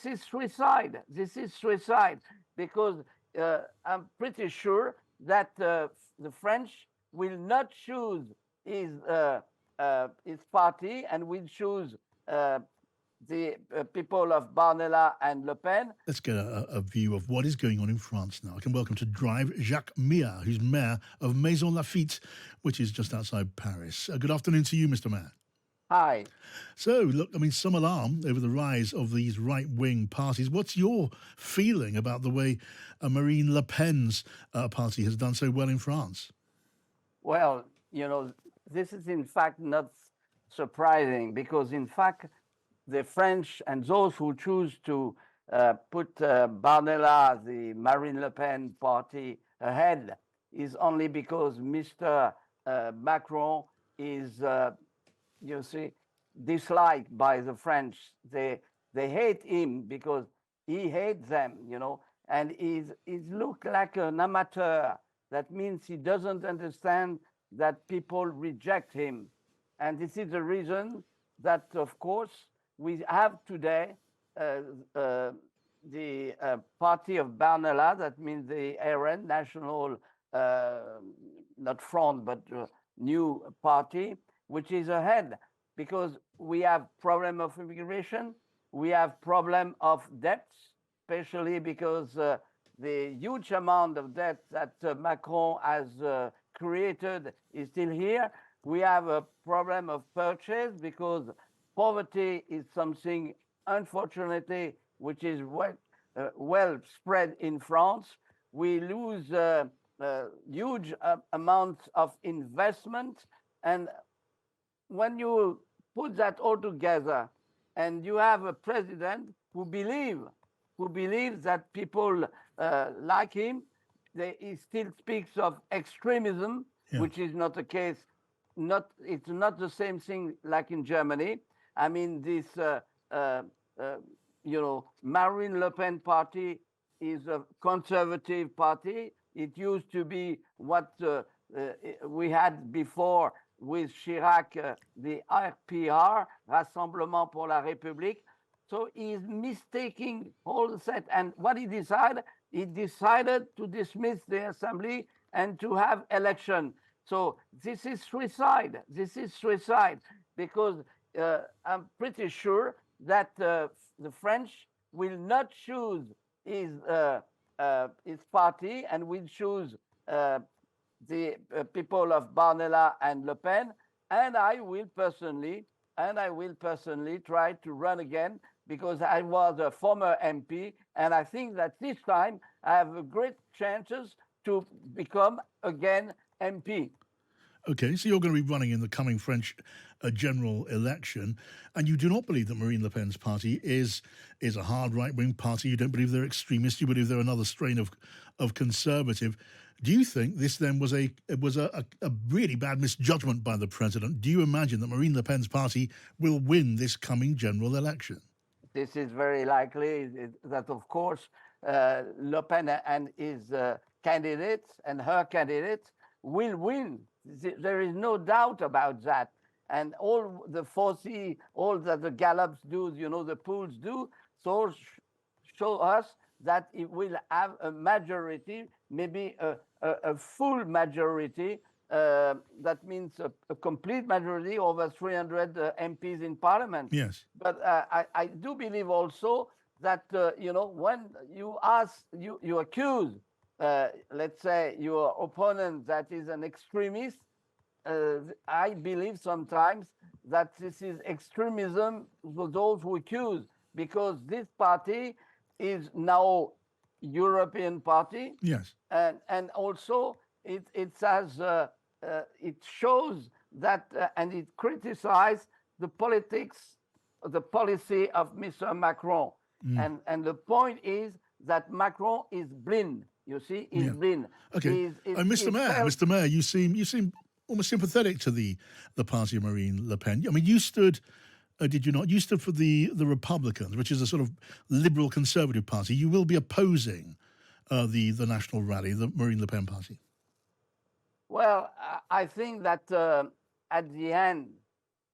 this is suicide. This is suicide because I'm pretty sure that the French will not choose his party and will choose uh, the people of Barnella and Le Pen. Let's get a view of what is going on in France now. I can welcome to Drive Jacques Myard, who's mayor of Maison Lafitte, which is just outside Paris. Good afternoon to you, Mr. Mayor. Hi. So, look, I mean, some alarm over the rise of these right-wing parties. What's your feeling about the way Marine Le Pen's party has done so well in France? Well, this is in fact not surprising because, in fact, the French and those who choose to put Barnella, the Marine Le Pen party, ahead is only because Mr. Macron is, you see, disliked by the French. They hate him because he hates them, and he's looked like an amateur. That means he doesn't understand that people reject him. And this is the reason that, of course, we have today the party of Barnella, that means the RN, National, not Front, but new party, which is ahead because we have problem of immigration, we have problem of debts, especially because the huge amount of debt that Macron has created is still here. We have a problem of purchase because poverty is something, unfortunately, which is well spread in France. We lose huge amounts of investment. And when you put that all together and you have a president who believes that people like him, he still speaks of extremism, which is not the case. It's not the same thing like in Germany. I mean, this, Marine Le Pen party is a conservative party. It used to be what we had before with Chirac, the RPR, Rassemblement pour la République. So he's mistaking all the set. And what he decided to dismiss the assembly and to have election. So this is suicide. This is suicide because I'm pretty sure that the French will not choose his party and will choose the people of Barnella and Le Pen. And I will personally try to run again because I was a former MP, and I think that this time I have great chances to become again MP. Okay, so you're going to be running in the coming French general election, and you do not believe that Marine Le Pen's party is a hard right-wing party. You don't believe they're extremist. You believe they're another strain of conservative. Do you think this then was a really bad misjudgment by the president? Do you imagine that Marine Le Pen's party will win this coming general election? This is very likely that, of course, Le Pen and his candidates and her candidates will win. There is no doubt about that. And all the foresee, all that the gallops do, the polls do, so show us that it will have a majority, maybe a full majority. That means a complete majority, over 300 MPs in parliament. Yes. But I do believe also that, when you accuse, let's say, your opponent that is an extremist, I believe sometimes that this is extremism for those who accuse, because this party is now European party. Yes. And also it has it shows that and it criticizes the policy of Mr. Macron. And the point is that Macron is blind. You see, he's blind. Okay. Mr. Mayor, you seem almost sympathetic to the party of Marine Le Pen. I mean, you stood. Did you not? You stood for the Republicans, which is a sort of liberal conservative party. You will be opposing the National Rally, the Marine Le Pen party. Well, I think that at the end,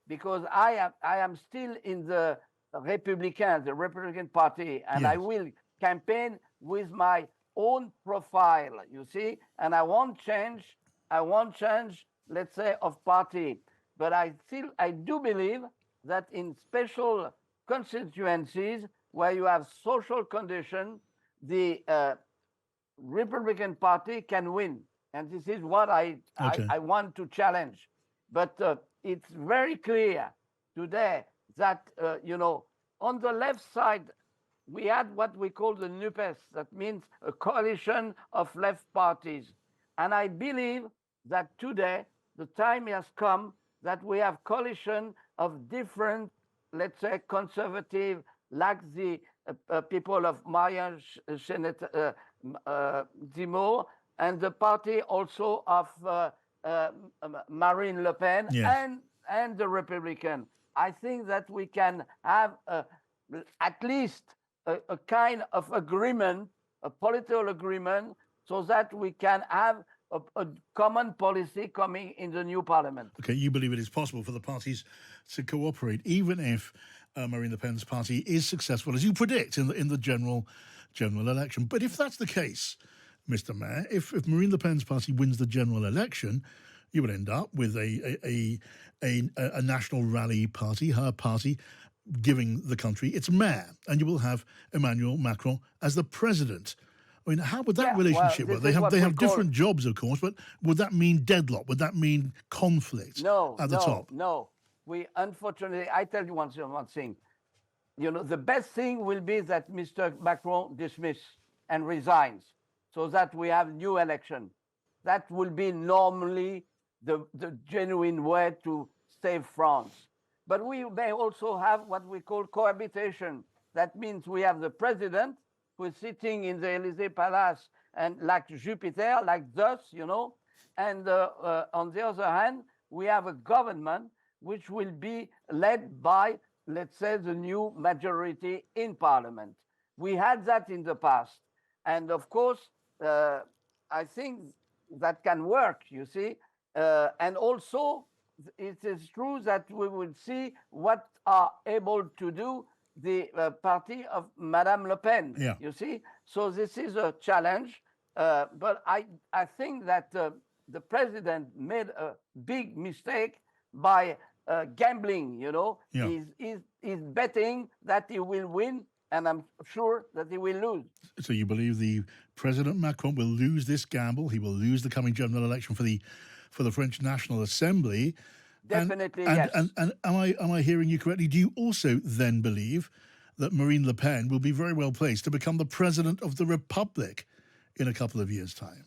because I am still in the Républicain, the Republican Party, and I Yes. will campaign with my own profile, you see, and I won't change, let's say, of party. But I do believe that in special constituencies where you have social condition, the Republican Party can win. And this is what Okay. I want to challenge. But it's very clear today that, on the left side, we had what we call the NUPES. That means a coalition of left parties. And I believe that today the time has come that we have coalition of different, let's say, conservative, like the people of Marianne Zemmour, and the party also of Marine Le Pen, Yes. and the Republican. I think that we can have at least a kind of agreement, a political agreement, so that we can have a common policy coming in the new parliament. Okay, you believe it is possible for the parties to cooperate, even if Marine Le Pen's party is successful, as you predict, in the general election. But if that's the case, Mr. Mayor, if Marine Le Pen's party wins the general election, you would end up with a national rally party, her party, giving the country its mayor, and you will have Emmanuel Macron as the president. I mean, how would that relationship work? They have different jobs, of course, but would that mean deadlock? Would that mean conflict at the top? No. We unfortunately, I tell you one thing. The best thing will be that Mr. Macron dismisses and resigns, so that we have new election. That will be normally the genuine way to save France. But we may also have what we call cohabitation. That means we have the president who is sitting in the Élysée Palace and like Jupiter, like Zeus, and on the other hand, we have a government which will be led by, let's say, the new majority in parliament. We had that in the past. And of course, I think that can work, you see. And also, it is true that we will see what are able to do the party of Madame Le Pen, you see. So this is a challenge. But I think that the president made a big mistake by gambling, He's betting that he will win, and I'm sure that he will lose. So you believe the President Macron will lose this gamble? He will lose the coming general election for the French National Assembly? Definitely, yes. And am I hearing you correctly? Do you also then believe that Marine Le Pen will be very well placed to become the president of the Republic in a couple of years' time?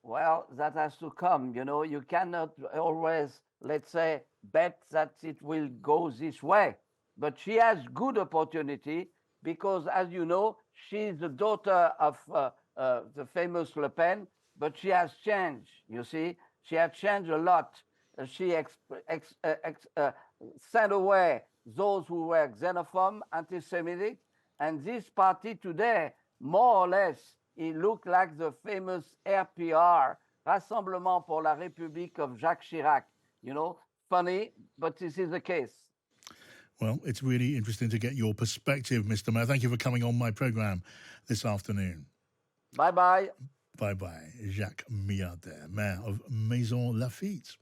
Well, that has to come. You cannot always, let's say, bet that it will go this way. But she has good opportunity because, as you know, she's the daughter of the famous Le Pen, but she has changed, you see. She has changed a lot. She sent away those who were xenophobe, anti-Semitic, and this party today, more or less, it looked like the famous RPR, Rassemblement pour la République of Jacques Chirac. Funny, but this is the case. Well, it's really interesting to get your perspective, Mr. Mayor. Thank you for coming on my program this afternoon. Bye-bye. Bye-bye. Jacques Myard, Mayor of Maison Lafitte.